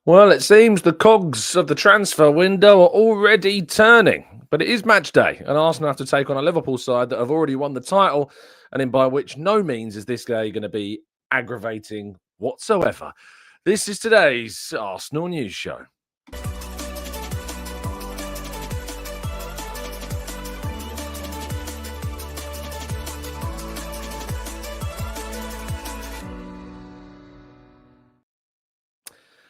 Well, it seems the cogs of the transfer window are already turning, but it is match day, and Arsenal have to take on a Liverpool side that have already won the title, and in by which no means is this day going to be aggravating whatsoever. This is today's Arsenal News Show.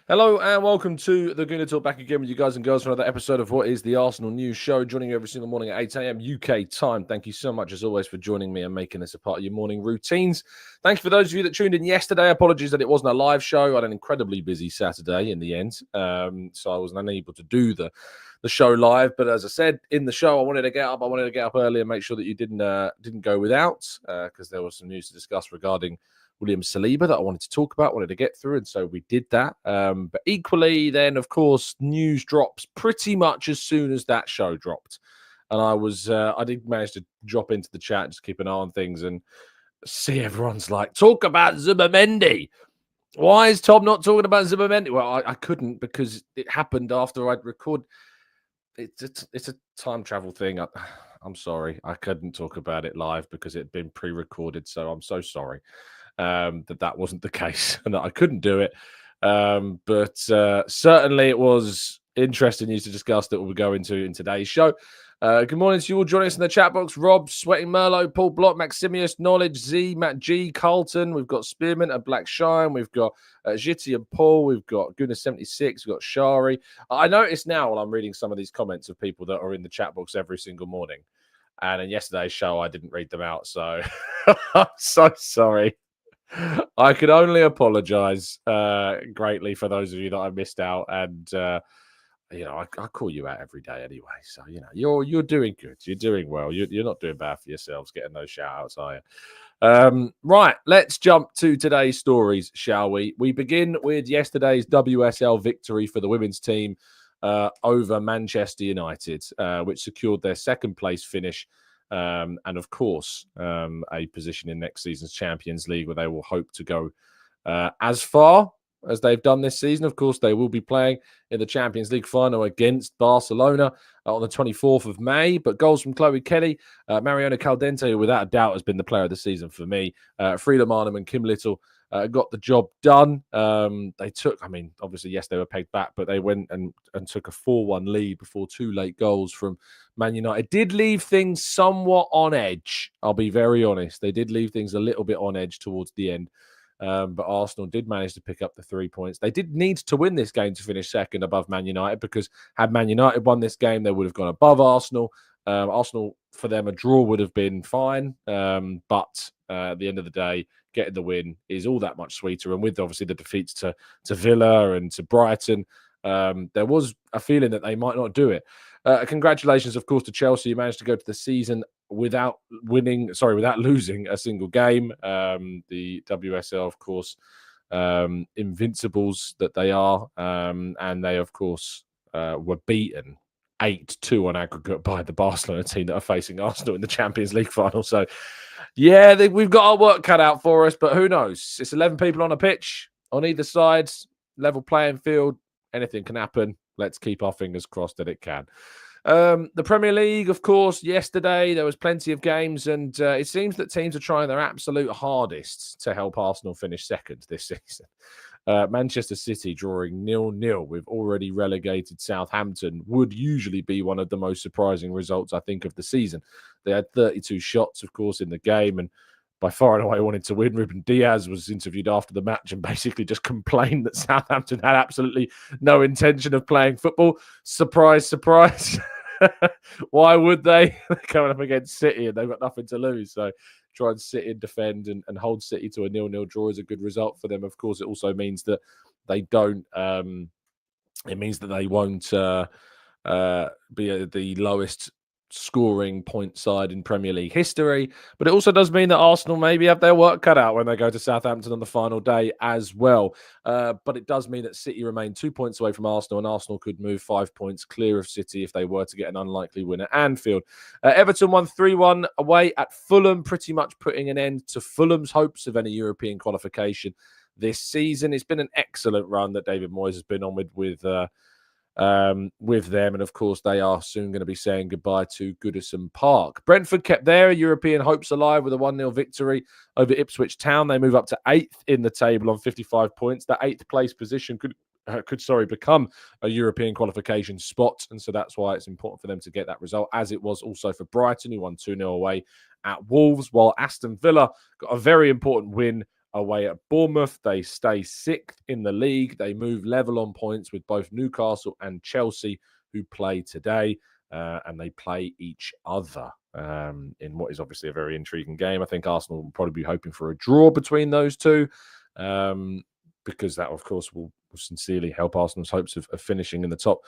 Hello and welcome to the Gooner Talk, back again with you guys and girls for another episode of what is the Arsenal News Show, joining you every single morning at 8 a.m. UK time. Thank you so much as always for joining me and making this a part of your morning routines. Thank you for those of you that tuned in yesterday. Apologies that it wasn't a live show. I had an incredibly busy Saturday in the end, so I wasn't unable to do the show live. But as I said in the show, I wanted to get up early and make sure that you didn't go without, because there was some news to discuss regarding William Saliba that I wanted to talk about, wanted to get through, and so we did that. But equally, then, of course, news drops pretty much as soon as that show dropped. And I did manage to drop into the chat and just keep an eye on things and see everyone's like, talk about Zubimendi. Why is Tom not talking about Zubimendi? Well, I couldn't because it happened after I'd record. It's a time travel thing. I'm sorry. I couldn't talk about it live because it had been pre-recorded, so I'm so sorry. That wasn't the case and that I couldn't do it. But certainly it was interesting news to discuss that we'll go into in today's show. Good morning to you all joining us in the chat box. Rob, Sweating Merlot, Paul Block, Maximius, Knowledge, Z, Matt G, Carlton. We've got Spearmint and Black Shine. We've got Jitty and Paul. We've got Gooner 76. We've got Shari. I notice now while I'm reading some of these comments of people that are in the chat box every single morning. And in yesterday's show, I didn't read them out. So I'm so sorry. I could only apologize greatly for those of you that I missed out, and I call you out every day anyway. So you're doing good, you're doing well, you're not doing bad for yourselves getting those shout outs, are you? Right, let's jump to today's stories, shall we? We begin with yesterday's WSL victory for the women's team over Manchester United, which secured their second place finish. And of course, a position in next season's Champions League where they will hope to go as far as they've done this season. Of course, they will be playing in the Champions League final against Barcelona on the 24th of May. But goals from Chloe Kelly, Mariona Caldente, who without a doubt has been the player of the season for me, Frida Marnham and Kim Little got the job done. They took, obviously, yes, they were pegged back, but they went and took a 4-1 lead before two late goals from Man United. Did leave things somewhat on edge. I'll be very honest. They did leave things a little bit on edge towards the end. But Arsenal did manage to pick up the 3 points. They did need to win this game to finish second above Man United, because had Man United won this game, they would have gone above Arsenal. Arsenal, for them, a draw would have been fine. But at the end of the day, getting the win is all that much sweeter. And with obviously the defeats to Villa and to Brighton, there was a feeling that they might not do it. Congratulations, of course, to Chelsea, who managed to go to the season without losing a single game. The WSL, of course, invincibles that they are, and they, of course, were beaten 8-2 on aggregate by the Barcelona team that are facing Arsenal in the Champions League final. So, yeah, we've got our work cut out for us, but who knows? It's 11 people on a pitch on either side, level playing field. Anything can happen. Let's keep our fingers crossed that it can. The Premier League, of course, yesterday there was plenty of games, and it seems that teams are trying their absolute hardest to help Arsenal finish second this season. Manchester City drawing 0-0 with already relegated Southampton would usually be one of the most surprising results, I think, of the season. They had 32 shots, of course, in the game, and by far and away wanted to win. Ruben Diaz was interviewed after the match and basically just complained that Southampton had absolutely no intention of playing football. Surprise, surprise. Why would they? They're coming up against City and they've got nothing to lose. So try and sit in, defend, and hold City to a 0-0 draw is a good result for them. Of course, it also means that they don't. It means that they won't be the lowest scoring point side in Premier League history, but it also does mean that Arsenal maybe have their work cut out when they go to Southampton on the final day as well. But it does mean that City remain 2 points away from Arsenal, and Arsenal could move 5 points clear of City if they were to get an unlikely win at Anfield. Everton won 3-1 away at Fulham, pretty much putting an end to Fulham's hopes of any European qualification this season. It's been an excellent run that David Moyes has been on with them. And of course, they are soon going to be saying goodbye to Goodison Park. Brentford kept their European hopes alive with a 1-0 victory over Ipswich Town. They move up to 8th in the table on 55 points. That 8th place position could become a European qualification spot. And so that's why it's important for them to get that result, as it was also for Brighton, who won 2-0 away at Wolves, while Aston Villa got a very important win away at Bournemouth. They stay 6th in the league. They move level on points with both Newcastle and Chelsea, who play today, and they play each other in what is obviously a very intriguing game. I think Arsenal will probably be hoping for a draw between those two, because that, of course, will sincerely help Arsenal's hopes of finishing in the top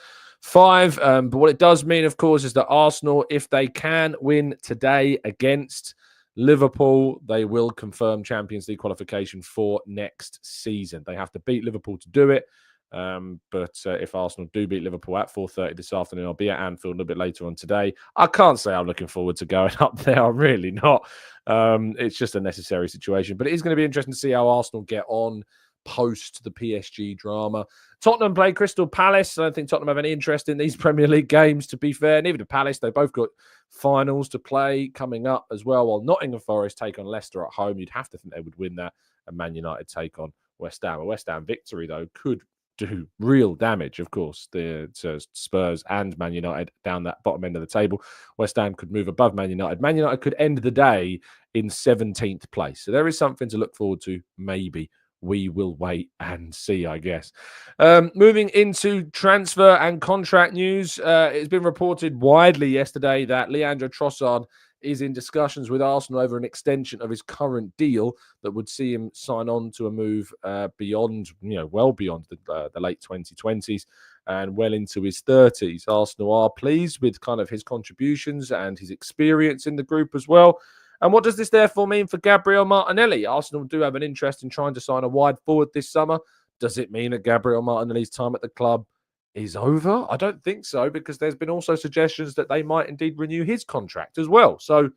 5. But what it does mean, of course, is that Arsenal, if they can win today against Liverpool, they will confirm Champions League qualification for next season. They have to beat Liverpool to do it. But if Arsenal do beat Liverpool at 4:30 this afternoon, I'll be at Anfield a little bit later on today. I can't say I'm looking forward to going up there. I'm really not. It's just a necessary situation. But it is going to be interesting to see how Arsenal get on post the PSG drama. Tottenham play Crystal Palace. I don't think Tottenham have any interest in these Premier League games, to be fair. Neither do Palace. They've both got finals to play coming up as well. While Nottingham Forest take on Leicester at home, you'd have to think they would win that. And Man United take on West Ham. A West Ham victory, though, could do real damage, of course, to Spurs and Man United down that bottom end of the table. West Ham could move above Man United. Man United could end the day in 17th place. So there is something to look forward to, maybe. We will wait and see, I guess. Moving into transfer and contract news, it's been reported widely yesterday that Leandro Trossard is in discussions with Arsenal over an extension of his current deal that would see him sign on to a move beyond, well beyond the late 2020s and well into his 30s. Arsenal are pleased with kind of his contributions and his experience in the group as well. And what does this therefore mean for Gabriel Martinelli? Arsenal do have an interest in trying to sign a wide forward this summer. Does it mean that Gabriel Martinelli's time at the club is over? I don't think so, because there's been also suggestions that they might indeed renew his contract as well. So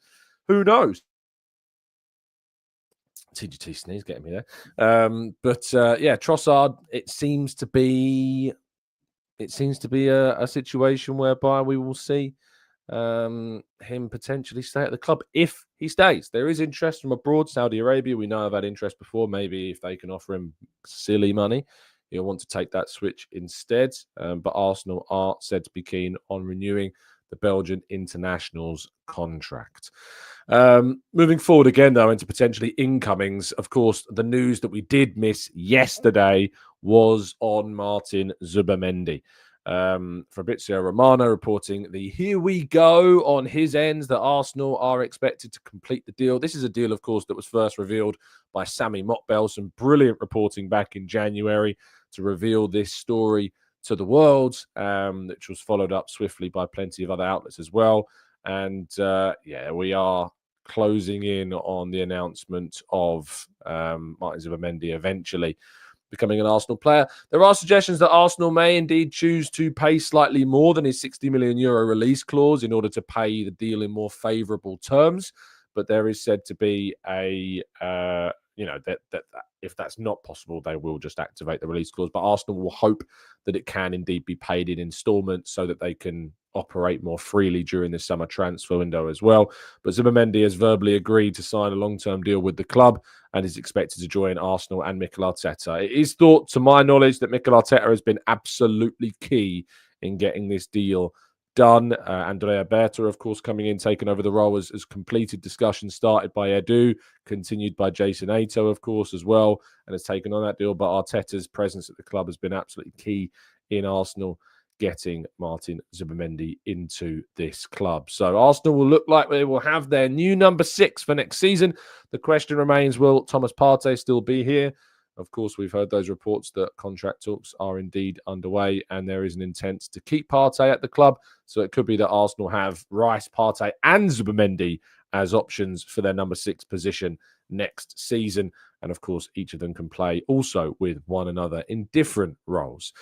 who knows? TGT sneeze getting me there. Trossard, it seems to be a situation whereby we will see him potentially stay at the club if he stays. There is interest from abroad. Saudi Arabia, we know, have had interest before. Maybe if they can offer him silly money, he'll want to take that switch instead. But Arsenal are said to be keen on renewing the Belgian international's contract. Moving forward again, though, into potentially incomings, of course, the news that we did miss yesterday was on Martin Zubimendi. Fabrizio Romano reporting the here we go on his ends that Arsenal are expected to complete the deal. This is a deal, of course, that was first revealed by Sammy Mokbel. Some brilliant reporting back in January to reveal this story to the world, which was followed up swiftly by plenty of other outlets as well. And we are closing in on the announcement of Martin Zubimendi eventually becoming an Arsenal player. There are suggestions that Arsenal may indeed choose to pay slightly more than his €60 million release clause in order to pay the deal in more favourable terms. But there is said to be that if that's not possible, they will just activate the release clause. But Arsenal will hope that it can indeed be paid in instalments so that they can operate more freely during the summer transfer window as well. But Zubimendi has verbally agreed to sign a long-term deal with the club and is expected to join Arsenal and Mikel Arteta. It is thought, to my knowledge, that Mikel Arteta has been absolutely key in getting this deal done. Andrea Berta, of course, coming in, taking over the role as completed discussions started by Edu, continued by Jason Ato, of course, as well, and has taken on that deal. But Arteta's presence at the club has been absolutely key in Arsenal getting Martin Zubimendi into this club. So Arsenal will look like they will have their new number 6 for next season. The question remains, will Thomas Partey still be here? Of course, we've heard those reports that contract talks are indeed underway and there is an intent to keep Partey at the club. So it could be that Arsenal have Rice, Partey and Zubimendi as options for their number 6 position next season. And of course, each of them can play also with one another in different roles.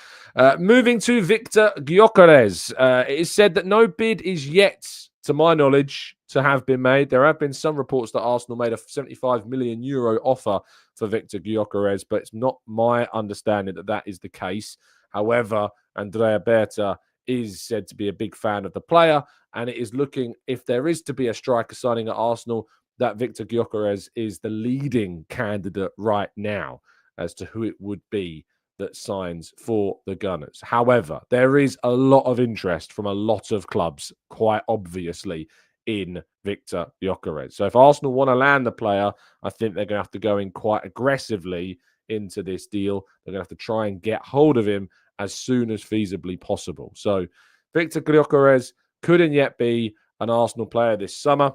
Moving to Viktor Gyokeres. It is said that no bid is yet, to my knowledge, to have been made. There have been some reports that Arsenal made a 75 million euro offer for Viktor Gyokeres, but it's not my understanding that that is the case. However, Andrea Berta is said to be a big fan of the player, and it is looking, if there is to be a striker signing at Arsenal, that Viktor Gyokeres is the leading candidate right now as to who it would be that signs for the Gunners. However, there is a lot of interest from a lot of clubs, quite obviously, in Viktor Gyokeres. So if Arsenal want to land the player, I think they're going to have to go in quite aggressively into this deal. They're going to have to try and get hold of him as soon as feasibly possible. So Viktor Gyokeres couldn't yet be an Arsenal player this summer.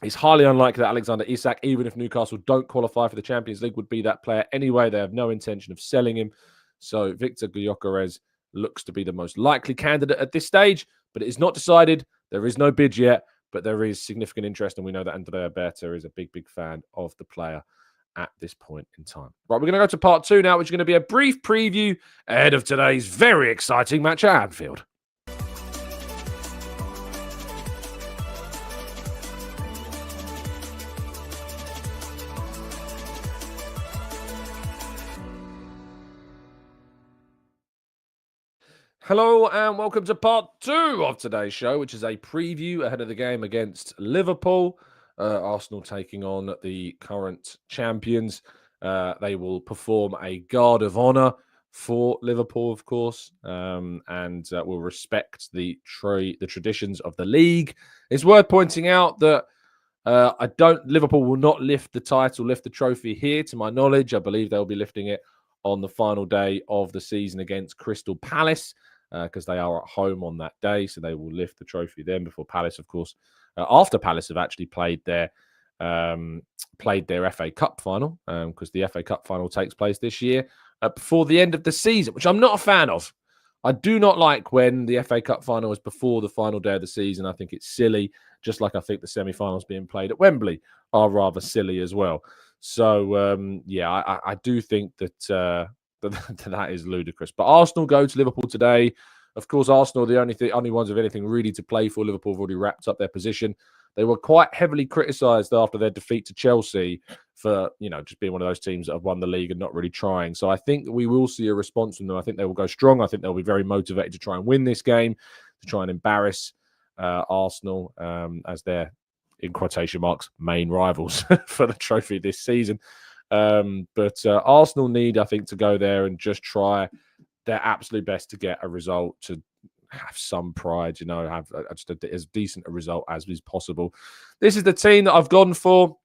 It's highly unlikely that Alexander Isak, even if Newcastle don't qualify for the Champions League, would be that player anyway. They have no intention of selling him. So Viktor Gyokeres looks to be the most likely candidate at this stage, but it is not decided. There is no bid yet, but there is significant interest, and we know that Andrea Berta is a big, big fan of the player at this point in time. Right, we're going to go to part 2 now, which is going to be a brief preview ahead of today's very exciting match at Anfield. Hello and welcome to part 2 of today's show, which is a preview ahead of the game against Liverpool. Arsenal taking on the current champions. They will perform a guard of honour for Liverpool, of course, and will respect the traditions of the league. It's worth pointing out that Liverpool will not lift the trophy here, to my knowledge. I believe they'll be lifting it on the final day of the season against Crystal Palace, because they are at home on that day, so they will lift the trophy then before Palace, of course. After Palace have actually played their FA Cup final, because the FA Cup final takes place this year before the end of the season, which I'm not a fan of. I do not like when the FA Cup final is before the final day of the season. I think it's silly, just like I think the semi-finals being played at Wembley are rather silly as well. So, I do think that that is ludicrous. But Arsenal go to Liverpool today. Of course, Arsenal are the only ones of anything really to play for. Liverpool have already wrapped up their position. They were quite heavily criticised after their defeat to Chelsea for, just being one of those teams that have won the league and not really trying. So I think we will see a response from them. I think they will go strong. I think they'll be very motivated to try and win this game, to try and embarrass Arsenal as their, in quotation marks, main rivals for the trophy this season. But Arsenal need, I think, to go there and just try their absolute best to get a result, to have some pride, have just as decent a result as is possible. This is the team that I've gone for.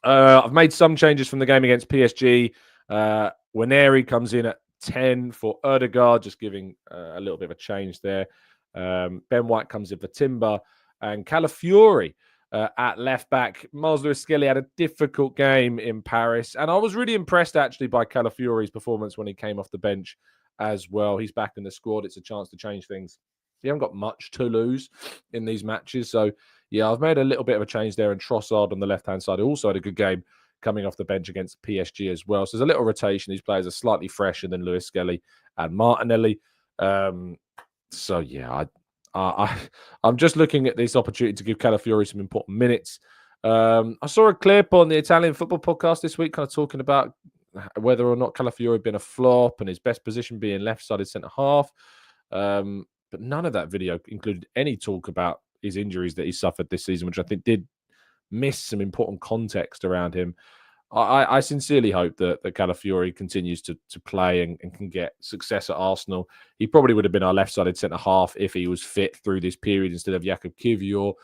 I've made some changes from the game against PSG. Waneri comes in at 10 for Ødegaard, just giving a little bit of a change there. Ben White comes in for Timber, and Calafiori at left back. Miles Lewis-Skelly had a difficult game in Paris, and I was really impressed actually by Calafiori's performance when he came off the bench as well. He's back in the squad. It's a chance to change things. You haven't got much to lose in these matches, so yeah, I've made a little bit of a change there. And Trossard on the left-hand side, who also had a good game coming off the bench against PSG as well. So there's a little rotation. These players are slightly fresher than Lewis-Skelly and Martinelli. So yeah, I'm just looking at this opportunity to give Calafiori some important minutes. I saw a clip on the Italian football podcast this week kind of talking about whether or not Calafiori had been a flop and his best position being left-sided centre-half. But none of that video included any talk about his injuries that he suffered this season, which I think did miss some important context around him. I sincerely hope that Calafiori continues to play and can get success at Arsenal. He probably would have been our left-sided centre-half if he was fit through this period instead of Jakub Kiwior.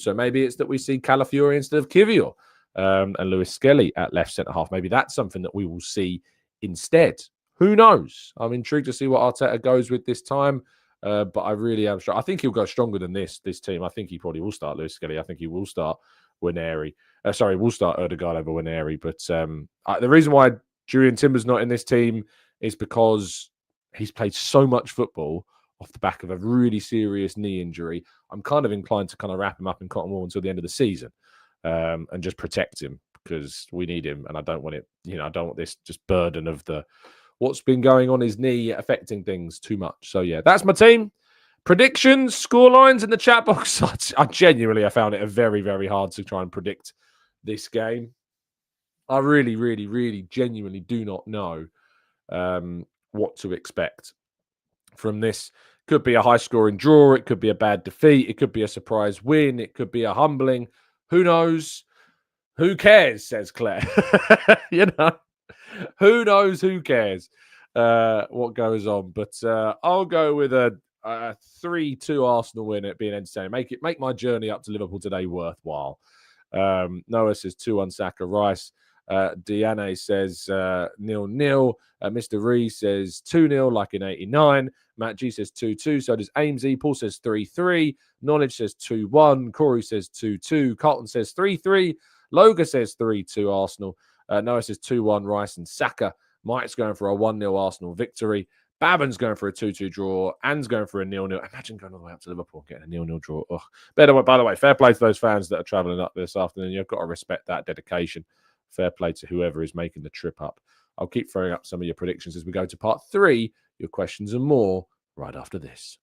So maybe it's that we see Calafiori instead of Kiwior and Lewis-Skelly at left centre-half. Maybe that's something that we will see instead. Who knows? I'm intrigued to see what Arteta goes with this time. But I really am sure. I think he'll go stronger than this team. I think he probably will start Lewis-Skelly. I think he will start Waneri. We'll start Ødegaard over Waneri. But the reason why Julian Timber's not in this team is because he's played so much football off the back of a really serious knee injury. I'm kind of inclined to kind of wrap him up in cotton wool until the end of the season and just protect him, because we need him. And I don't want it, I don't want this just burden of what's been going on his knee affecting things too much. So yeah, that's my team. Predictions, scorelines in the chat box. I genuinely, I found it very, very hard to try and predict this game. I really, really, really genuinely do not know what to expect from this. Could be a high-scoring draw. It could be a bad defeat. It could be a surprise win. It could be a humbling. Who knows? Who cares, says Claire. Who knows? Who cares what goes on? But I'll go with a 3-2 Arsenal win. It being entertaining. Make my journey up to Liverpool today worthwhile. Noah says 2-1 Saka Rice. Diane says 0-0. Mr. Rees says 2-0 like in 89. Matt G says 2-2. So does Amesy. Paul says 3-3. Knowledge says 2-1. Corey says 2-2. Carlton says 3-3. Loga says 3-2 Arsenal. Noah says 2-1 Rice and Saka. Mike's going for a 1-0 Arsenal victory. Babin's going for a 2-2 draw. Ann's going for a 0-0. Imagine going all the way up to Liverpool getting a 0-0 draw. Ugh. By the way, fair play to those fans that are travelling up this afternoon. You've got to respect that dedication. Fair play to whoever is making the trip up. I'll keep throwing up some of your predictions as we go to part 3. Your questions and more right after this.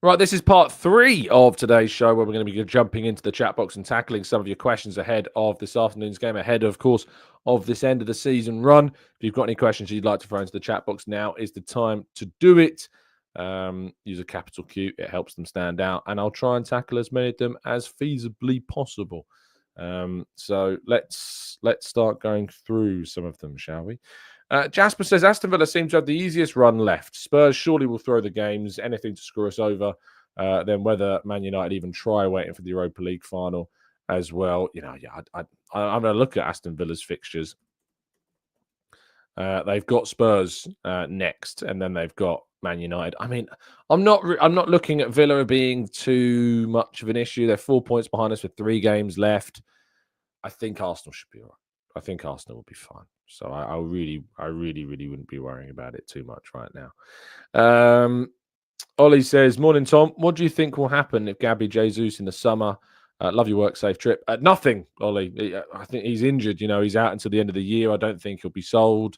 Right, this is part 3 of today's show where we're going to be jumping into the chat box and tackling some of your questions ahead of this afternoon's game, ahead, of course, of this end of the season run. If you've got any questions you'd like to throw into the chat box, now is the time to do it. Use a capital Q. It helps them stand out, and I'll try and tackle as many of them as feasibly possible. So let's start going through some of them, shall we? Jasper says Aston Villa seem to have the easiest run left. Spurs surely will throw the games, anything to screw us over. Then whether Man United even try waiting for the Europa League final as well. I'm going to look at Aston Villa's fixtures. They've got Spurs next, and then they've got Man United. I mean, I'm not looking at Villa being too much of an issue. They're 4 points behind us with 3 games left. I think Arsenal should be all right. I think Arsenal will be fine. So I really wouldn't be worrying about it too much right now. Ollie says, morning, Tom. What do you think will happen if Gabby Jesus in the summer? Love your work, safe trip. Nothing, Ollie. I think he's injured. He's out until the end of the year. I don't think he'll be sold.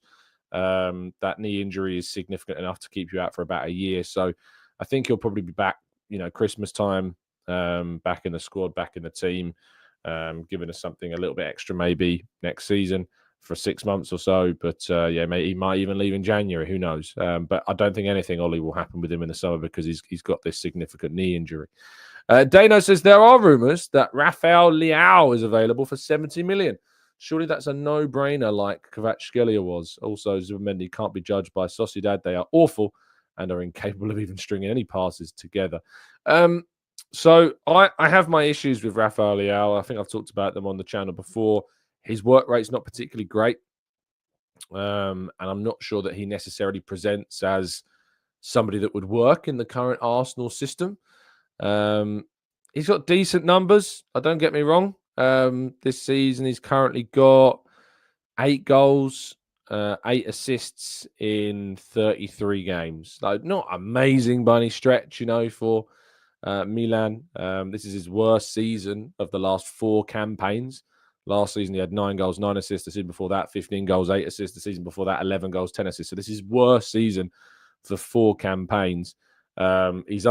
That knee injury is significant enough to keep you out for about a year. So I think he'll probably be back, Christmas time, back in the squad, back in the team. Giving us something a little bit extra maybe next season for 6 months or so. But he might even leave in January. Who knows? But I don't think anything, Ollie, will happen with him in the summer because he's got this significant knee injury. Dano says there are rumours that Rafael Leao is available for 70 million. Surely that's a no-brainer like Kvaratskhelia was. Also, Zubimendi can't be judged by Sociedad. They are awful and are incapable of even stringing any passes together. So I have my issues with Rafael Leao. I think I've talked about them on the channel before. His work rate's not particularly great. And I'm not sure that he necessarily presents as somebody that would work in the current Arsenal system. He's got decent numbers. Don't get me wrong. This season, he's currently got 8 goals, 8 assists in 33 games. Like, not amazing by any stretch, for Milan. This is his worst season of the last 4 campaigns. Last season, he had 9 goals, 9 assists. The season before that, 15 goals, 8 assists. The season before that, 11 goals, 10 assists. So this is his worst season for 4 campaigns. He's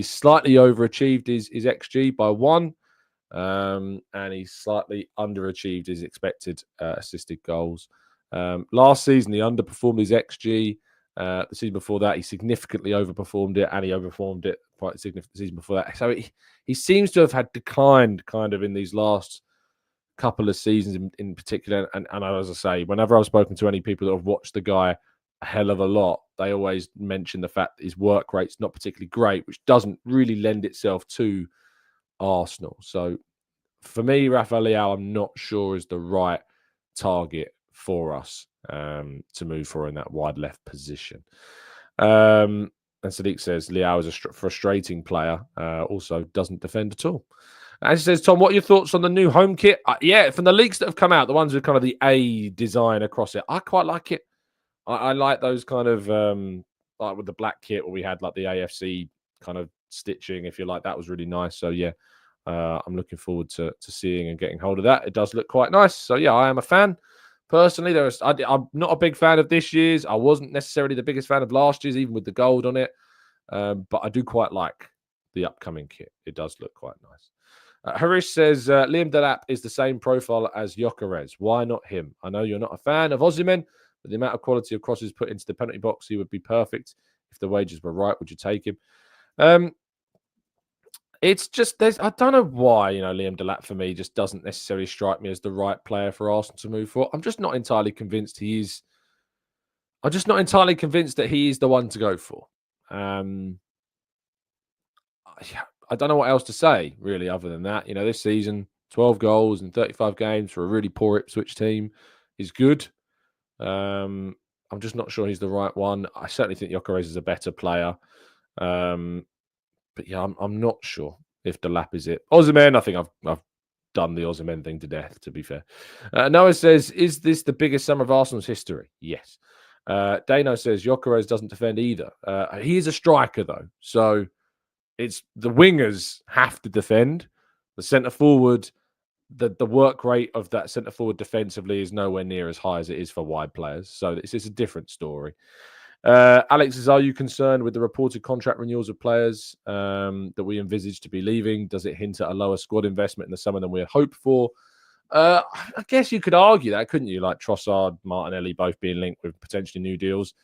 slightly overachieved his XG by 1. And he's slightly underachieved his expected assisted goals. Last season, he underperformed his XG. The season before that, he significantly overperformed it, and he overperformed it quite significantly the season before that. So he seems to have had declined kind of in these last couple of seasons in particular. And as I say, whenever I've spoken to any people that have watched the guy a hell of a lot, they always mention the fact that his work rate's not particularly great, which doesn't really lend itself to Arsenal. So for me, Rafael Leao, I'm not sure is the right target for us to move for in that wide left position. And Sadiq says Leao is a frustrating player. Also doesn't defend at all. As he says, Tom, what are your thoughts on the new home kit? From the leaks that have come out, the ones with kind of the A design across it, I quite like it. I like those kind of like with the black kit where we had like the AFC kind of stitching, if you like. That was really nice. So yeah, I'm looking forward to seeing and getting hold of that. It does look quite nice. So yeah, I am a fan. Personally, I'm not a big fan of this year's. I wasn't necessarily the biggest fan of last year's, even with the gold on it. But I do quite like the upcoming kit. It does look quite nice. Harish says, Liam Delap is the same profile as Gyokeres. Why not him? I know you're not a fan of Osimhen, but the amount of quality of crosses put into the penalty box, he would be perfect. If the wages were right, would you take him? It's just, I don't know why, Liam Delap for me just doesn't necessarily strike me as the right player for Arsenal to move for. I'm just not entirely convinced I'm just not entirely convinced that he is the one to go for. I don't know what else to say, really, other than that. This season, 12 goals in 35 games for a really poor Ipswich team is good. I'm just not sure he's the right one. I certainly think Gyokeres is a better player. But yeah, I'm not sure if Delap is it. Osimhen, I think I've done the Osimhen thing to death, to be fair. Noah says, is this the biggest summer of Arsenal's history? Yes. Dano says, Gyokeres doesn't defend either. He is a striker, though. So it's the wingers have to defend. The centre forward, the work rate of that centre forward defensively is nowhere near as high as it is for wide players. So it's a different story. Alex says, are you concerned with the reported contract renewals of players that we envisage to be leaving? Does it hint at a lower squad investment in the summer than we had hoped for? I guess you could argue that, couldn't you? Like Trossard, Martinelli both being linked with potentially new deals.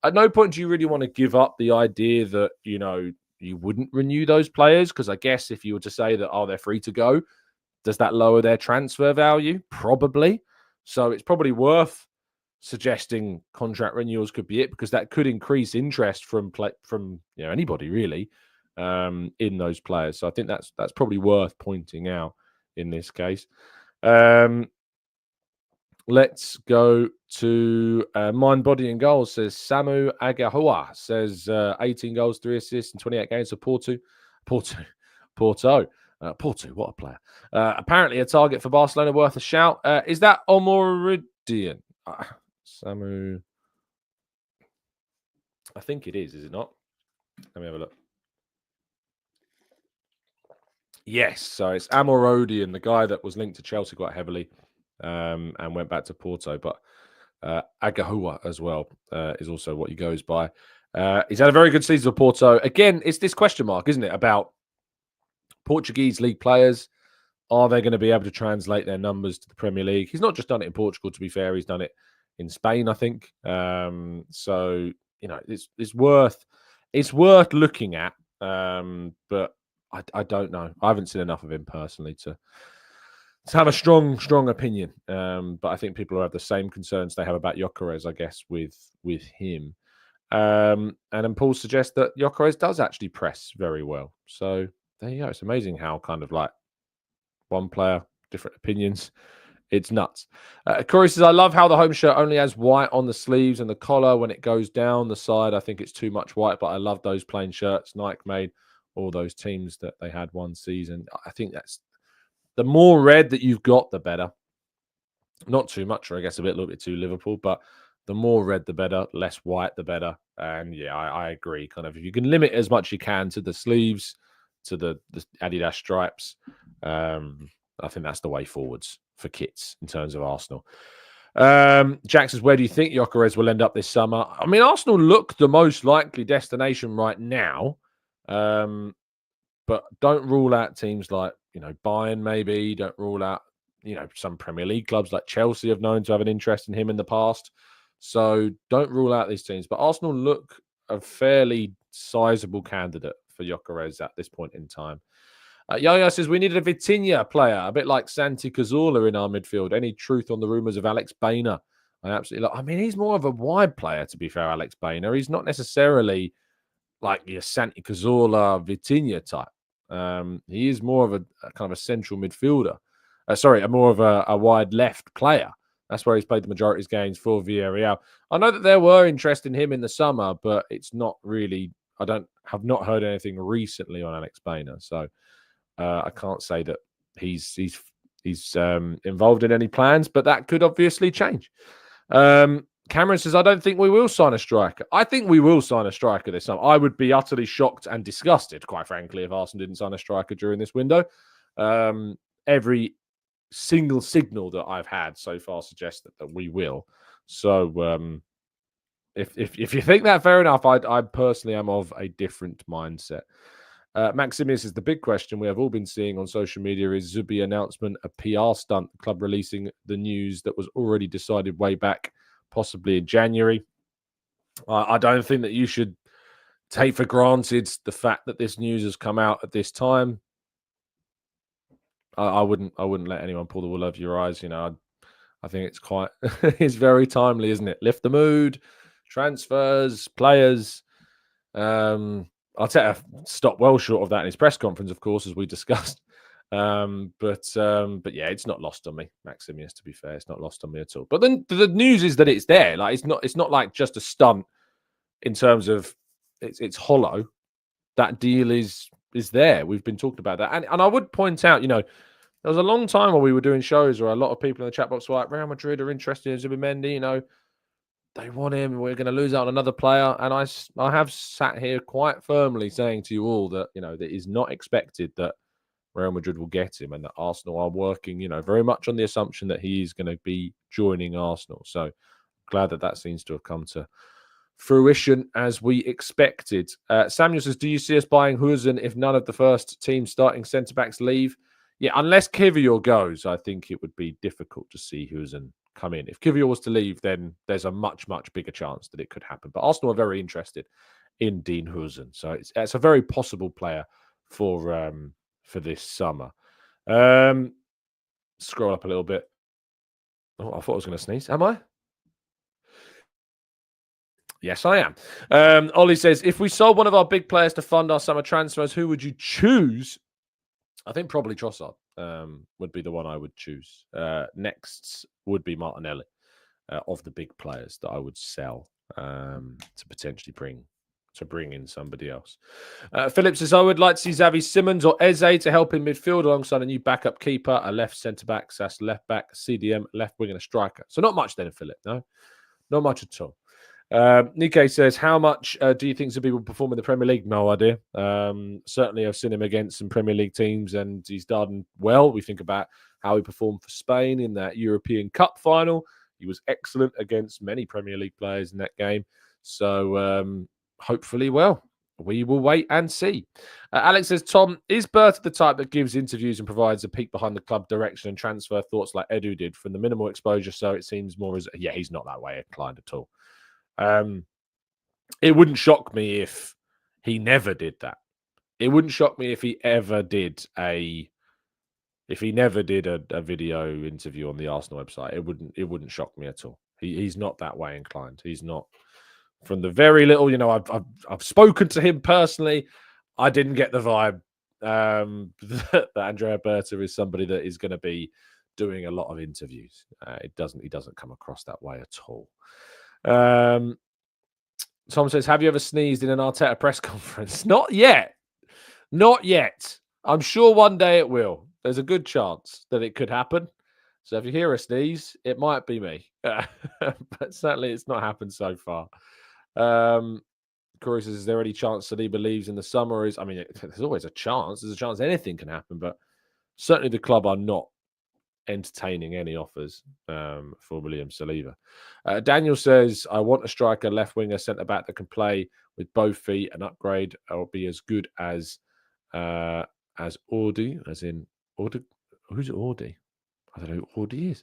At no point do you really want to give up the idea that, you wouldn't renew those players, because I guess if you were to say that, they're free to go, does that lower their transfer value? Probably. So it's probably worth suggesting contract renewals could be it, because that could increase interest from anybody really in those players. So I think that's probably worth pointing out in this case. Let's go to Mind, Body and Goals. Says Samu Agahua. Says 18 goals, 3 assists in 28 games for Porto. Porto, what a player. Apparently a target for Barcelona worth a shout. Is that Omoridian? Samu. I think it is it not? Let me have a look. Yes, so it's Amorodian, the guy that was linked to Chelsea quite heavily and went back to Porto. But Agahua as well is also what he goes by. He's had a very good season for Porto. Again, it's this question mark, isn't it, about Portuguese league players. Are they going to be able to translate their numbers to the Premier League? He's not just done it in Portugal, to be fair. He's done it in Spain, I think. So, it's worth looking at. But I don't know. I haven't seen enough of him personally to have a strong opinion. But I think people have the same concerns they have about Gyokeres, I guess, with him. And then Paul suggests that Gyokeres does actually press very well. So there you go. It's amazing how kind of like one player, different opinions. It's nuts. Corey says, I love how the home shirt only has white on the sleeves and the collar. When it goes down the side, I think it's too much white, but I love those plain shirts Nike made all those teams that they had one season. I think that's the more red that you've got, the better. Not too much, or I guess a little bit too Liverpool, but the more red, the better. Less white, the better. And yeah, I agree. Kind of, if you can limit as much as you can to the sleeves, to the Adidas stripes, I think that's the way forwards for kits in terms of Arsenal. Jack says, where do you think Gyokeres will end up this summer? I mean, Arsenal look the most likely destination right now, but don't rule out teams like, Bayern maybe. Don't rule out, some Premier League clubs like Chelsea have known to have an interest in him in the past. So don't rule out these teams. But Arsenal look a fairly sizable candidate for Gyokeres at this point in time. Yaya says, we needed a Vitinha player, a bit like Santi Cazorla in our midfield. Any truth on the rumours of Alex Bainer? I absolutely love. I mean, he's more of a wide player, to be fair, Alex Bainer. He's not necessarily like your Santi Cazorla, Vitinha type. He is more of a kind of a central midfielder. More of a wide left player. That's where he's played the majority of his games for Villarreal. I know that there were interest in him in the summer, but it's not really. I have not heard anything recently on Alex Bainer, so I can't say that he's involved in any plans, but that could obviously change. Cameron says, I don't think we will sign a striker. I think we will sign a striker this summer. I would be utterly shocked and disgusted, quite frankly, if Arsenal didn't sign a striker during this window. Every single signal that I've had so far suggests that we will. So if you think that, fair enough. I personally am of a different mindset. Maximius is the big question we have all been seeing on social media. Is Zubi announcement a PR stunt? The club releasing the news that was already decided way back, possibly in January. I don't think that you should take for granted the fact that this news has come out at this time. I wouldn't let anyone pull the wool over your eyes. I think it's quite it's very timely, isn't it? Lift the mood, transfers, players. Arteta stopped well short of that in his press conference, of course, as we discussed. But yeah, it's not lost on me, Maximius. To be fair, it's not lost on me at all. But then the news is that it's there. Like it's not like just a stunt in terms of it's hollow. That deal is there. We've been talking about that, and I would point out, there was a long time where we were doing shows where a lot of people in the chat box were like, Real Madrid are interested in Zubimendi. They want him. We're going to lose out on another player. And I have sat here quite firmly saying to you all that, that is not expected that Real Madrid will get him and that Arsenal are working, very much on the assumption that he is going to be joining Arsenal. So glad that seems to have come to fruition as we expected. Samuel says, do you see us buying Huijsen if none of the first team starting centre-backs leave? Yeah, unless Kivior goes, I think it would be difficult to see Huijsen come in. If Kivior was to leave, then there's a much, much bigger chance that it could happen. But Arsenal are very interested in Dean Huijsen. So it's a very possible player for this summer. Scroll up a little bit. Oh, I thought I was going to sneeze. Am I? Yes, I am. Ollie says, if we sold one of our big players to fund our summer transfers, who would you choose? I think probably Trossard would be the one I would choose. Next would be Martinelli of the big players that I would sell to potentially bring in somebody else. Philip says, I would like to see Xavi Simons or Eze to help in midfield alongside a new backup keeper, a left centre-back, SAS left back, CDM, left wing and a striker. So not much then, Philip, no? Not much at all. Nikkei says, how much do you think Zubi will perform in the Premier League? No idea. Certainly, I've seen him against some Premier League teams and he's done well. We think about how he performed for Spain in that European Cup final. He was excellent against many Premier League players in that game. So hopefully, we will wait and see. Alex says, Tom, is Berta the type that gives interviews and provides a peek behind the club direction and transfer thoughts like Edu did from the minimal exposure? So it seems more as, yeah, he's not that way inclined at all. It wouldn't shock me if he never did that. It wouldn't shock me if he ever did a video interview on the Arsenal website. It wouldn't shock me at all. He's not that way inclined. He's not. From the very little, I've spoken to him personally. I didn't get the vibe that Andrea Berta is somebody that is going to be doing a lot of interviews. He doesn't come across that way at all. Tom says, have you ever sneezed in an Arteta press conference? Not yet. I'm sure one day it will. There's a good chance that it could happen. So if you hear a sneeze, it might be me. But certainly it's not happened so far. Corey says, is there any chance that he believes in the summer? There's always a chance. There's a chance anything can happen, but certainly the club are not entertaining any offers for William Saliba. Daniel says, I want a striker, left winger, centre back that can play with both feet and upgrade or be as good as Audi, as in Audi. Who's Audi? I don't know who Audi is.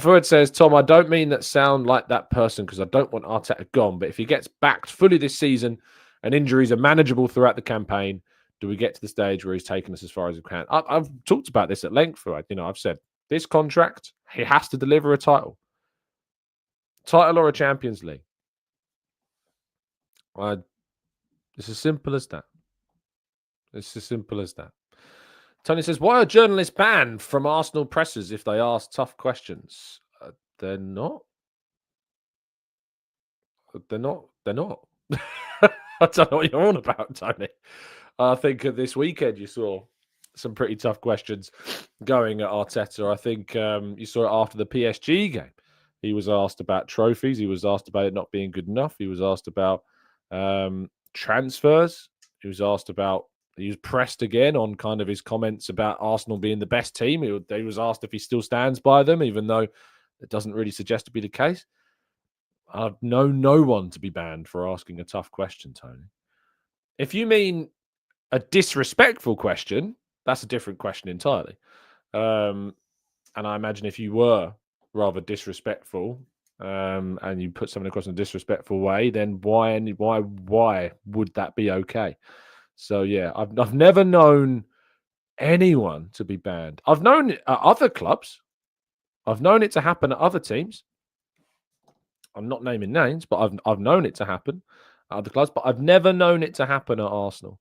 Ford says, Tom, I don't mean that sound like that person because I don't want Arteta gone, but if he gets backed fully this season and injuries are manageable throughout the campaign, do we get to the stage where he's taken us as far as he can? I've talked about this at length. I've said this contract, he has to deliver a title or a Champions League. It's as simple as that. Tony says, why are journalists banned from Arsenal pressers if they ask tough questions? They're not. They're not. I don't know what you're on about, Tony. I think this weekend you saw some pretty tough questions going at Arteta. I think you saw it after the PSG game. He was asked about trophies. He was asked about it not being good enough. He was asked about transfers. He was asked about He was pressed again on kind of his comments about Arsenal being the best team. He was asked if he still stands by them, even though it doesn't really suggest to be the case. I've known no one to be banned for asking a tough question, Tony. If you mean a disrespectful question, that's a different question entirely. And I imagine if you were rather disrespectful and you put something across in a disrespectful way, then why would that be okay? So yeah, I've never known anyone to be banned. I've known it at other clubs. I've known it to happen at other teams. I'm not naming names, but I've known it to happen at other clubs, but I've never known it to happen at Arsenal.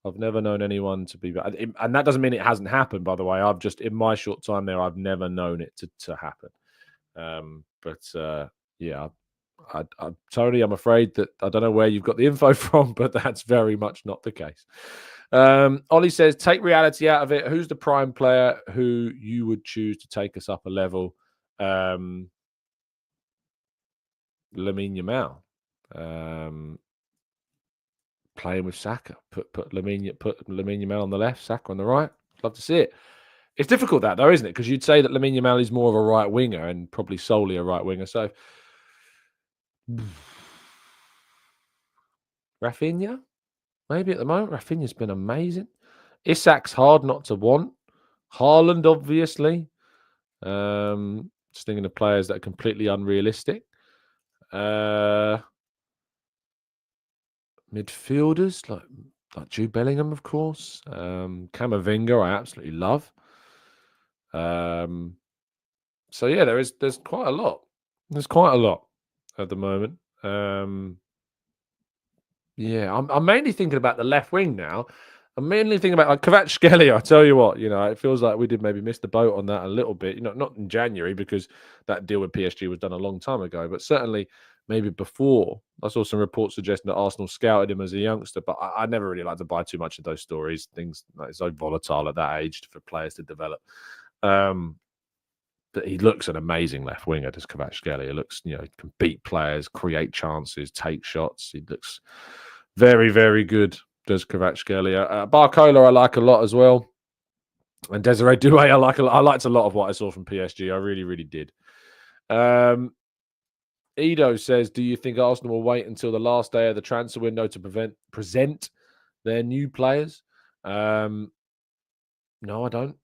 I've never known anyone to be banned. And that doesn't mean it hasn't happened, by the way. I've just, in my short time there, I've never known it to happen. Yeah, Tony, I'm afraid that I don't know where you've got the info from, but that's very much not the case. Ollie says, take reality out of it. Who's the prime player who you would choose to take us up a level? Lamine Yamal. Playing with Saka. Put Lamine Yamal on the left, Saka on the right. Love to see it. It's difficult that though, isn't it? Because you'd say that Lamine Yamal is more of a right winger and probably solely a right winger. So Rafinha, maybe at the moment. Rafinha's been amazing. Isak's hard not to want. Haaland, obviously. Just thinking of players that are completely unrealistic. Midfielders like Jude Bellingham, of course. Camavinga, I absolutely love. So yeah, there's quite a lot. There's quite a lot at the moment. Yeah, I'm mainly thinking about the left wing now. I'm mainly thinking about like Kvaratskhelia. I tell you what, it feels like we did maybe miss the boat on that a little bit. Not in January because that deal with PSG was done a long time ago, but certainly maybe before. I saw some reports suggesting that Arsenal scouted him as a youngster, but I never really like to buy too much of those stories. Things like so volatile at that age for players to develop. But he looks an amazing left winger, does Kvaratskhelia. He looks, can beat players, create chances, take shots. He looks very, very good, does Kvaratskhelia. Barcola I like a lot as well. And Desiree Doué I liked a lot of what I saw from PSG. I really, really did. Edo says, do you think Arsenal will wait until the last day of the transfer window to present their new players? No, I don't.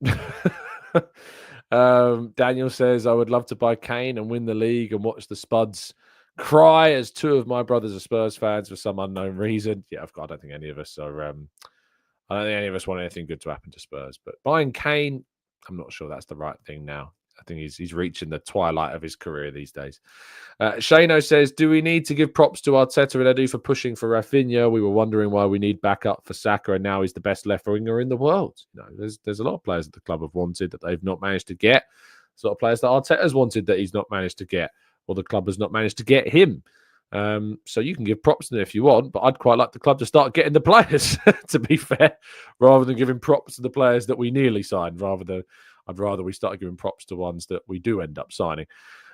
Daniel says, I would love to buy Kane and win the league and watch the Spuds cry as two of my brothers are Spurs fans for some unknown reason. Yeah, I don't think any of us are. I don't think any of us want anything good to happen to Spurs. But buying Kane, I'm not sure that's the right thing now. I think he's reaching the twilight of his career these days. Shano says, do we need to give props to Arteta and Edu for pushing for Rafinha? We were wondering why we need backup for Saka, and now he's the best left winger in the world. There's a lot of players that the club have wanted that they've not managed to get. There's a lot of players that Arteta's wanted that he's not managed to get, or the club has not managed to get him. So you can give props to them if you want, but I'd quite like the club to start getting the players, to be fair, rather than giving props to the players that we nearly signed. I'd rather we start giving props to ones that we do end up signing.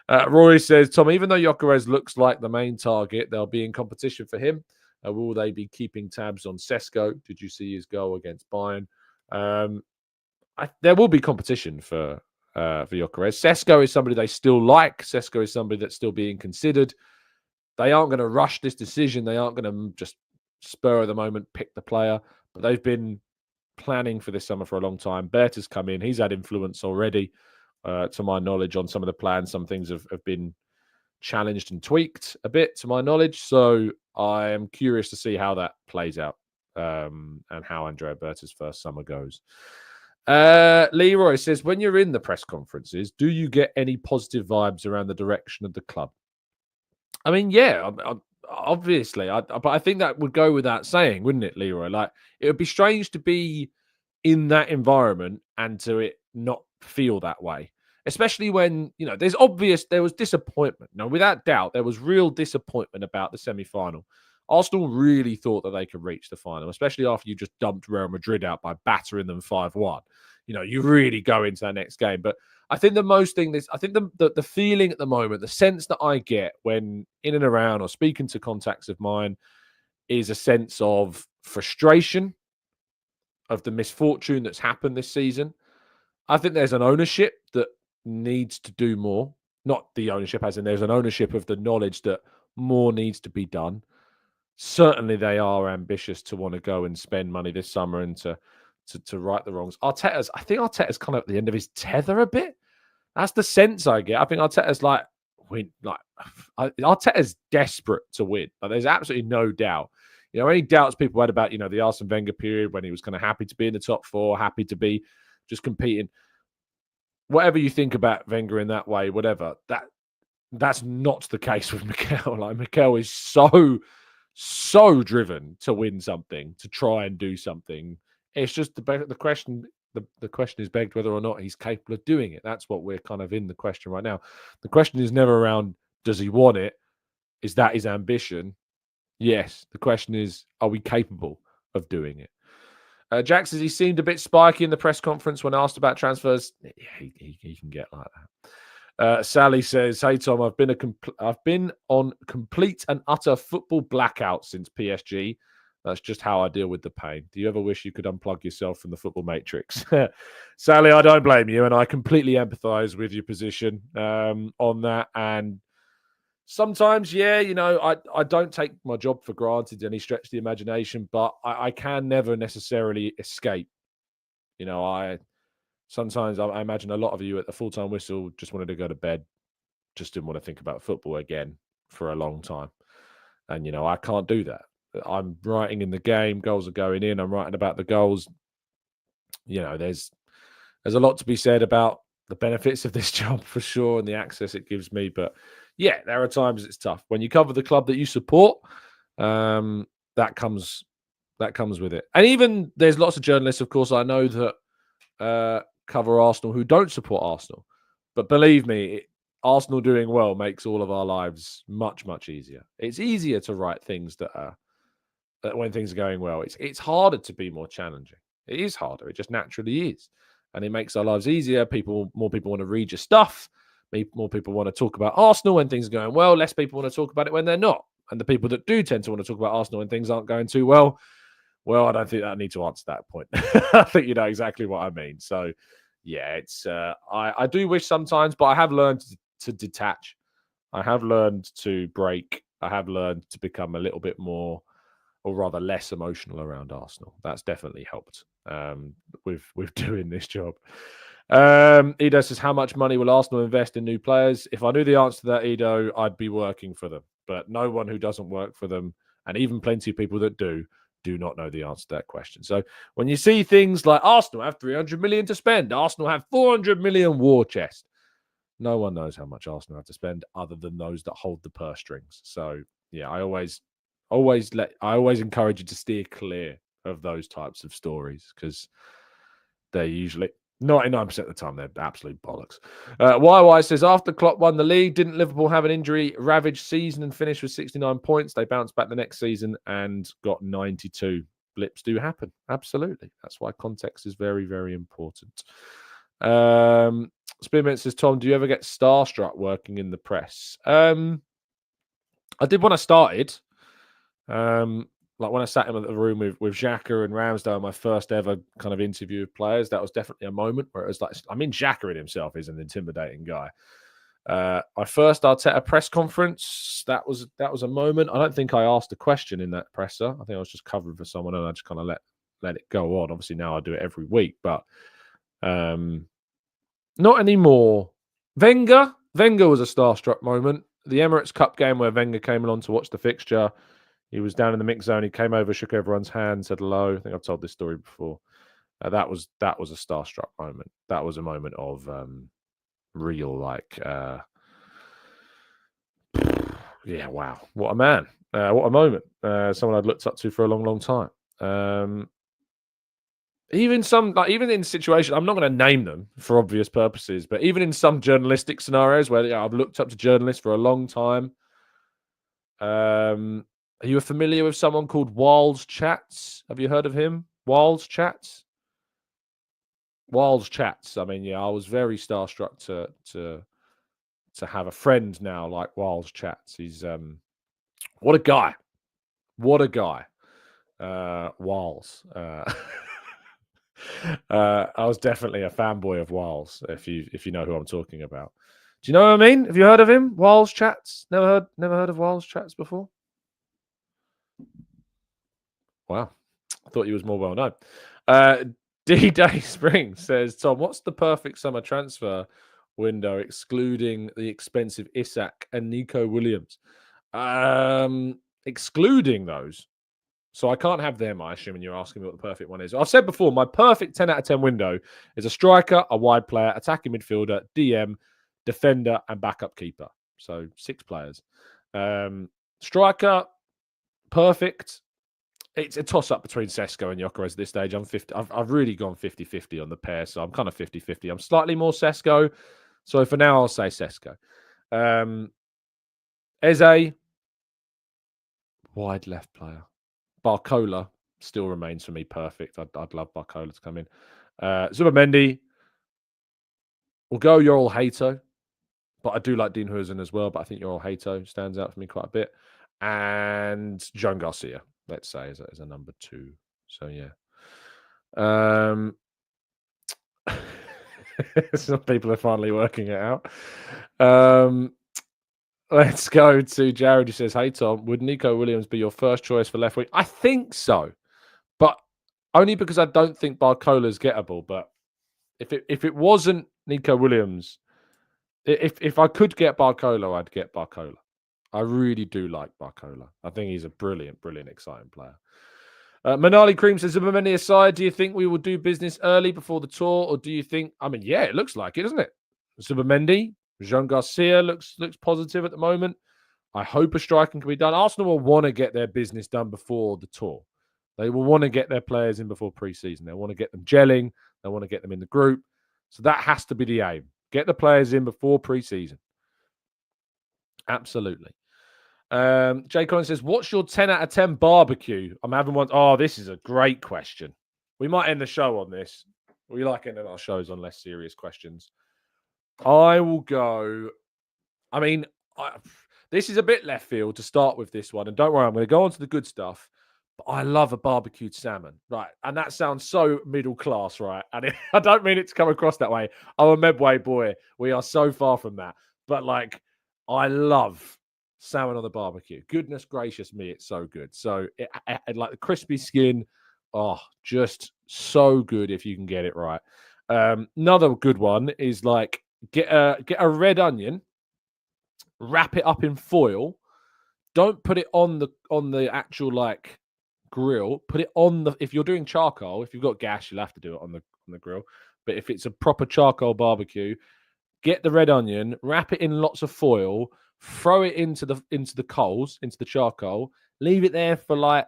Rory says, Tom, even though Gyokeres looks like the main target, they'll be in competition for him. Will they be keeping tabs on Sesko? Did you see his goal against Bayern? There will be competition for Gyokeres. Sesko is somebody they still like. Sesko is somebody that's still being considered. They aren't going to rush this decision. They aren't going to just spur of the moment pick the player. But they've been planning for this summer for a long time. Berta's come in. He's had influence already, to my knowledge, on some of the plans. Some things have been challenged and tweaked a bit, to my knowledge. So I am curious to see how that plays out and how Andrea Berta's first summer goes. Leroy says, when you're in the press conferences, do you get any positive vibes around the direction of the club? I mean, yeah, obviously. But I think that would go without saying, wouldn't it, Leroy? Like, it would be strange to be in that environment and to it not feel that way. Especially when, there was disappointment. No, without doubt, there was real disappointment about the semi-final. Arsenal really thought that they could reach the final, especially after you just dumped Real Madrid out by battering them 5-1. You really go into that next game. But I think the feeling at the moment, the sense that I get when in and around or speaking to contacts of mine is a sense of frustration, of the misfortune that's happened this season. I think there's an ownership that needs to do more. Not the ownership, as in there's an ownership of the knowledge that more needs to be done. Certainly, they are ambitious to want to go and spend money this summer and to right the wrongs. I think Arteta's kind of at the end of his tether a bit. That's the sense I get. I think Arteta's like Arteta's desperate to win. Like, there's absolutely no doubt. Any doubts people had about the Arsene Wenger period when he was kind of happy to be in the top four, happy to be just competing. Whatever you think about Wenger in that way, whatever, that's not the case with Mikel. Like, Mikel is so driven to win something, to try and do something. It's just the question. The question is begged whether or not he's capable of doing it. That's what we're kind of in the question right now. The question is never around, does he want it? Is that his ambition? Yes. The question is, are we capable of doing it? Jack says he seemed a bit spiky in the press conference when asked about transfers. Yeah, he can get like that. Sally says, "Hey Tom, I've been on complete and utter football blackout since PSG. That's just how I deal with the pain. Do you ever wish you could unplug yourself from the football matrix?" Sally, I don't blame you, and I completely empathise with your position on that. And sometimes, yeah, I don't take my job for granted any stretch of the imagination, but I can never necessarily escape. Sometimes I imagine a lot of you at the full-time whistle just wanted to go to bed, just didn't want to think about football again for a long time. And, I can't do that. I'm writing in the game, goals are going in, I'm writing about the goals. There's a lot to be said about the benefits of this job for sure and the access it gives me. But yeah, there are times it's tough. When you cover the club that you support, that comes with it. And even there's lots of journalists, of course, I know that cover Arsenal who don't support Arsenal. But believe me, Arsenal doing well makes all of our lives much, much easier. It's easier to write things that when things are going well. It's harder to be more challenging. It is harder. It just naturally is. And it makes our lives easier. More people want to read your stuff. More people want to talk about Arsenal when things are going well. Less people want to talk about it when they're not. And the people that do tend to want to talk about Arsenal when things aren't going too well, I don't think I need to answer that point. I think you know exactly what I mean. So, yeah, it's I do wish sometimes, but I have learned to detach. I have learned to break. I have learned to become a little bit more, or rather less, emotional around Arsenal. That's definitely helped with doing this job. Edo says, how much money will Arsenal invest in new players? If I knew the answer to that, Edo, I'd be working for them. But no one who doesn't work for them, and even plenty of people that do not know the answer to that question. So when you see things like Arsenal have 300 million to spend, Arsenal have 400 million war chest, no one knows how much Arsenal have to spend other than those that hold the purse strings. So yeah, I always encourage you to steer clear of those types of stories because they're usually 99% of the time they're absolute bollocks. YY says, after Klopp won the league, didn't Liverpool have an injury-ravaged season and finished with 69 points? They bounced back the next season and got 92. Blips do happen. Absolutely. That's why context is very, very important. Spearmint says, Tom, do you ever get starstruck working in the press? I did when I started. Like when I sat in the room with Xhaka and Ramsdale, my first ever kind of interview of players, that was definitely a moment where it was like, Xhaka in himself is an intimidating guy. My first Arteta press conference, that was a moment. I don't think I asked a question in that presser. I think I was just covering for someone and I just kind of let it go on. Obviously now I do it every week, but not anymore. Wenger was a starstruck moment. The Emirates Cup game where Wenger came along to watch the fixture. He was down in the mix zone. He came over, shook everyone's hand, said hello. I think I've told this story before. That was a starstruck moment. That was a moment of real, yeah, wow, what a man, what a moment. Someone I'd looked up to for a long, long time. Even in situations, I'm not going to name them for obvious purposes, but even in some journalistic scenarios where I've looked up to journalists for a long time. Are you familiar with someone called Wild's Chats? Have you heard of him? Wild's Chats? Wild's Chats. I mean, yeah, I was very starstruck to have a friend now like Wild's Chats. He's what a guy. What a guy. Wiles. I was definitely a fanboy of Wiles, if you know who I'm talking about. Do you know what I mean? Have you heard of him? Wiles Chats? Never heard of Wiles Chats before? Wow. I thought he was more well known. D-Day Spring says, Tom, what's the perfect summer transfer window excluding the expensive Isak and Nico Williams? Excluding those. So I can't have them, I assume, and you're asking me what the perfect one is. I've said before, my perfect 10 out of 10 window is a striker, a wide player, attacking midfielder, DM, defender, and backup keeper. So 6 players. Striker, perfect. It's a toss-up between Sesko and Gyokeres at this stage. I've really gone 50-50 on the pair, so I'm kind of 50-50. I'm slightly more Sesko, so for now I'll say Sesko. Eze, wide left player. Barcola still remains for me perfect. I'd love Barcola to come in. Zubimendi, we'll go Yoel Hato, but I do like Dean Huizen as well, but I think Yoel Hato stands out for me quite a bit. And Joan Garcia, let's say, is a number 2. So, yeah. Some people are finally working it out. Let's go to Jared, who says, hey, Tom, would Nico Williams be your first choice for left wing? I think so, but only because I don't think Barcola's gettable. But if it wasn't Nico Williams, if I could get Barcola, I'd get Barcola. I really do like Barcola. I think he's a brilliant, exciting player. Manali Cream says, Zubimendi aside, do you think we will do business early before the tour? Or do you think, I mean, yeah, it looks like it, doesn't it? Zubimendi, Jean Garcia looks positive at the moment. I hope a striking can be done. Arsenal will want to get their business done before the tour. They will want to get their players in before pre-season. They want to get them gelling. They want to get them in the group. So that has to be the aim. Get the players in before pre-season. Absolutely. Jay Collins says, what's your 10 out of 10 barbecue? I'm having one. Oh, this is a great question. We might end the show on this. We like ending our shows on less serious questions. I will go. I mean, this is a bit left field to start with this one. And don't worry, I'm going to go on to the good stuff. But I love a barbecued salmon. Right. And that sounds so middle class, right? And I don't mean it to come across that way. I'm a Medway boy. We are so far from that. But like, I love salmon on the barbecue. Goodness gracious me, it's so good. So it like the crispy skin, just so good if you can get it right. Another good one is like get a red onion, wrap it up in foil. Don't put it on the actual like grill. Put it on the, if you're doing charcoal, if you've got gas, you'll have to do it on the grill. But if it's a proper charcoal barbecue, get the red onion, wrap it in lots of foil, throw it into the coals, into the charcoal, leave it there for like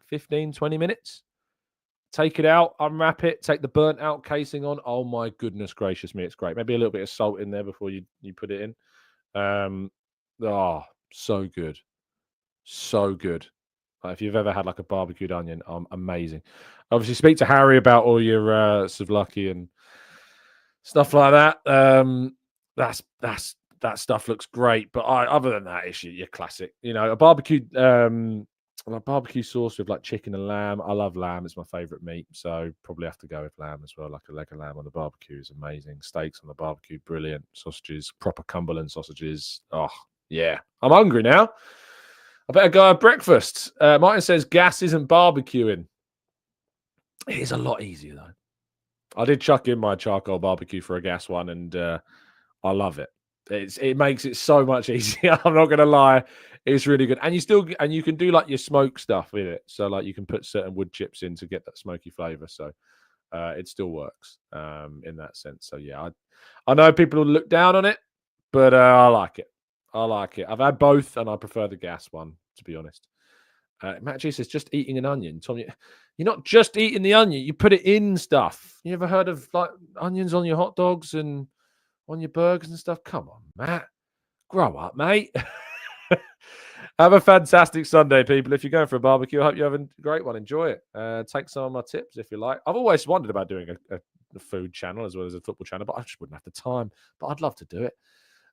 15, 20 minutes. Take it out, unwrap it, take the burnt out casing on. Oh my goodness gracious me, it's great. Maybe a little bit of salt in there before you put it in. So good. So good. If you've ever had like a barbecued onion, amazing. Obviously, speak to Harry about all your souvlaki and stuff like that. That stuff looks great, but other than that, it's your classic. You know, a barbecued barbecue sauce with like chicken and lamb. I love lamb; it's my favorite meat, so probably have to go with lamb as well. Like a leg of lamb on the barbecue is amazing. Steaks on the barbecue, brilliant. Sausages, proper Cumberland sausages. Oh yeah, I'm hungry now. I better go have breakfast. Martin says gas isn't barbecuing. It is a lot easier though. I did chuck in my charcoal barbecue for a gas one, and I love it. It makes it so much easier. I'm not gonna lie, it's really good. And you can do like your smoke stuff with it. So like you can put certain wood chips in to get that smoky flavor. So it still works in that sense. So yeah, I know people will look down on it, but I like it. I like it. I've had both, and I prefer the gas one, to be honest. Matt G says, just eating an onion. Tom, you're not just eating the onion. You put it in stuff. You ever heard of like onions on your hot dogs and on your burgers and stuff? Come on, Matt. Grow up, mate. Have a fantastic Sunday, people. If you're going for a barbecue, I hope you have a great one. Enjoy it. Take some of my tips if you like. I've always wondered about doing a food channel as well as a football channel, but I just wouldn't have the time. But I'd love to do it.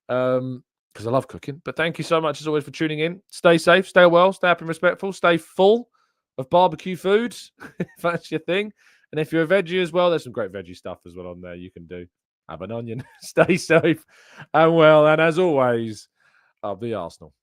Because I love cooking. But thank you so much, as always, for tuning in. Stay safe, stay well, stay happy and respectful, stay full of barbecue foods, if that's your thing. And if you're a veggie as well, there's some great veggie stuff as well on there. You can do. Have an onion. Stay safe and well. And as always, up the Arsenal.